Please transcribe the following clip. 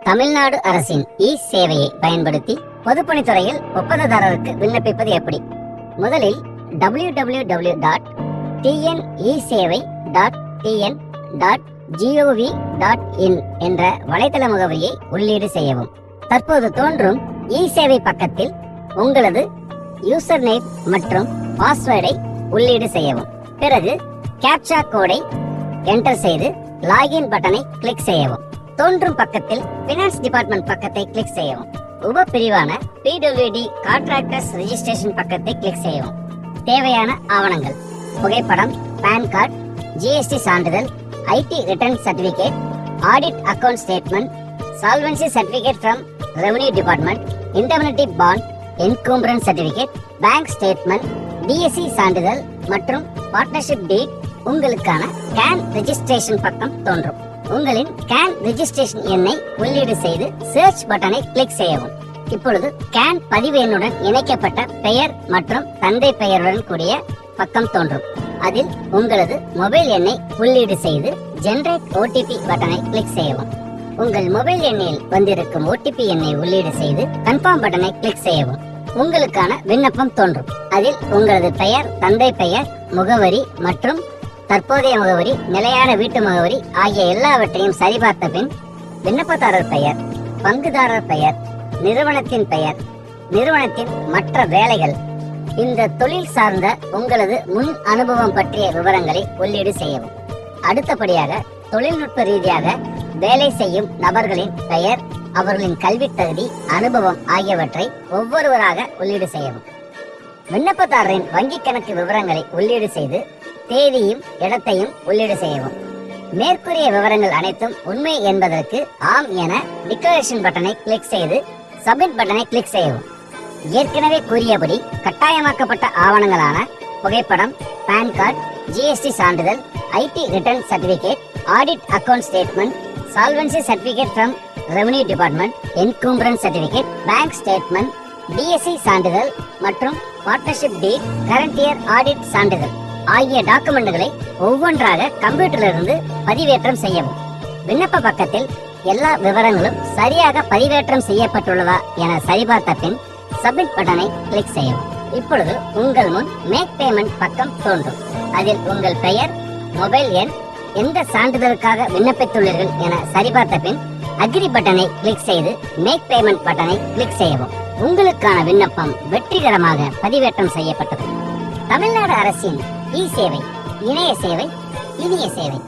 தமிழ்நாடு அரசின் சேவையை பயன்படுத்தி பொதுப்பணித்துறையில் ஒப்பந்ததாரருக்கு விண்ணப்பிப்பது எப்படி? முதலில் www.tnesevai.tn.gov.in என்ற வலைத்தள முகவரியை உள்ளீடு செய்யவும். தற்போது தோன்றும் சேவை பக்கத்தில் உங்களது யூசர் நேம் மற்றும் பாஸ்வேர்டை உள்ளீடு செய்யவும். பிறகு கேப்சா கோடை என்டர் செய்து லாகின் பட்டனை கிளிக் செய்யவும். தோன்றும் பக்கத்தில் பினான்ஸ் டிபார்ட்மெண்ட் பக்கத்தை கிளிக் செய்யவும். உப பிரிவான PWD கான்ட்ராக்டர்ஸ் ரெஜிஸ்ட்ரேஷன் பக்கத்தை கிளிக் செய்யவும். தேவையான ஆவணங்கள்: புகைப்படம், பான் கார்டு, GST சான்றிதழ், IT return certificate, audit account statement, solvency certificate from revenue department, indemnity bond, encumbrance certificate, bank statement, DSC சான்றிதழ் மற்றும் பார்ட்னர்ஷிப் டீட். உங்களுக்கான CAN ரெஜிஸ்ட்ரேஷன் பக்கம் தோன்றும். உங்களின் CAN ரெஜிஸ்ட்ரேஷன் எண்ணை உள்ளீடு செய்து சர்ச் பட்டனை கிளிக் செய்யவும். இப்பொழுது CAN பதிவு எண்ணுடன் இணைக்கப்பட்ட பெயர் மற்றும் தந்தை பெயருடன் கூடிய பக்கம் தோன்றும். அதில் உங்களது மொபைல் எண்ணை உள்ளீடு செய்து ஜெனரேட் OTP பட்டனை கிளிக் செய்யவும். உங்கள் மொபைல் எண்ணில் வந்திருக்கும் OTP எண்ணை உள்ளீடு செய்து கன்ஃபார்ம் பட்டனை கிளிக் செய்யவும். உங்களுக்கான விண்ணப்பம் தோன்றும். அதில் உங்களது பெயர், தந்தை பெயர், முகவரி மற்றும் தற்போதைய முகவரி, நிலையான வீட்டு முகவரி ஆகிய எல்லாவற்றையும் சரிபார்த்த பின் விண்ணப்பதாரர் பெயர், பங்குதாரர் பெயர், நிறுவனத்தின் பெயர், நிறுவனத்தின் மற்ற வேலைகள், இந்த தொழில் சார்ந்த உங்களது முன் அனுபவம் பற்றிய விவரங்களை உள்ளீடு செய்யவும். அடுத்தபடியாக தொழில்நுட்ப ரீதியாக வேலை செய்யும் நபர்களின் பெயர், அவர்களின் கல்வி தகுதி, அனுபவம் ஆகியவற்றை ஒவ்வொருவராக உள்ளீடு செய்யவும். விண்ணப்பதாரரின் வங்கி கணக்கு விவரங்களை உள்ளீடு செய்து தேதியும் இடத்தையும் உள்ளீடு செய்யவும். மேற்கூறிய விவரங்கள் அனைத்தும் உண்மை என்பதற்கு ஆம் என டிக்ளரேஷன் பட்டனை கிளிக் செய்து சப்மிட் பட்டனை கிளிக் செய்யவும். ஏற்கனவே கூறியபடி கட்டாயமாக்கப்பட்ட ஆவணங்களான புகைப்படம், பான் கார்டு, GST சான்றிதழ், IT return certificate, audit account statement, solvency certificate from revenue department, encumbrance certificate, bank statement, DSC சான்றிதழ் மற்றும் பார்ட்னர்ஷிப் டீட், கரண்ட் இயர் ஆடிட் சான்றிதழ் ஆகிய டாக்குமெண்ட்களை ஒவ்வொன்றாக கம்ப்யூட்டரிலிருந்து பதிவேற்றம் செய்யவும். விண்ணப்ப பக்கத்தில் எல்லா விவரங்களும் சரியாக பதிவேற்றம் செய்யப்பட்டுள்ளதா என சரிபார்த்த பின் சப்மிட் பட்டனை கிளிக் செய்யவும். இப்பொழுது உங்கள் முன் மேக் பேமெண்ட் பக்கம் தோன்றும். அதில் உங்கள் பெயர், மொபைல் எண், எந்த சான்றிதழுக்காக விண்ணப்பித்துள்ளீர்கள் என சரிபார்த்த பின் அக்ரி பட்டனை கிளிக் செய்து மேக் பேமெண்ட் பட்டனை கிளிக் செய்யவும். உங்களுக்கான விண்ணப்பம் வெற்றிகரமாக பதிவேற்றம் செய்யப்பட்டது. தமிழ்நாடு அரசின் சேவை, இணைய சேவை, இனிய சேவை.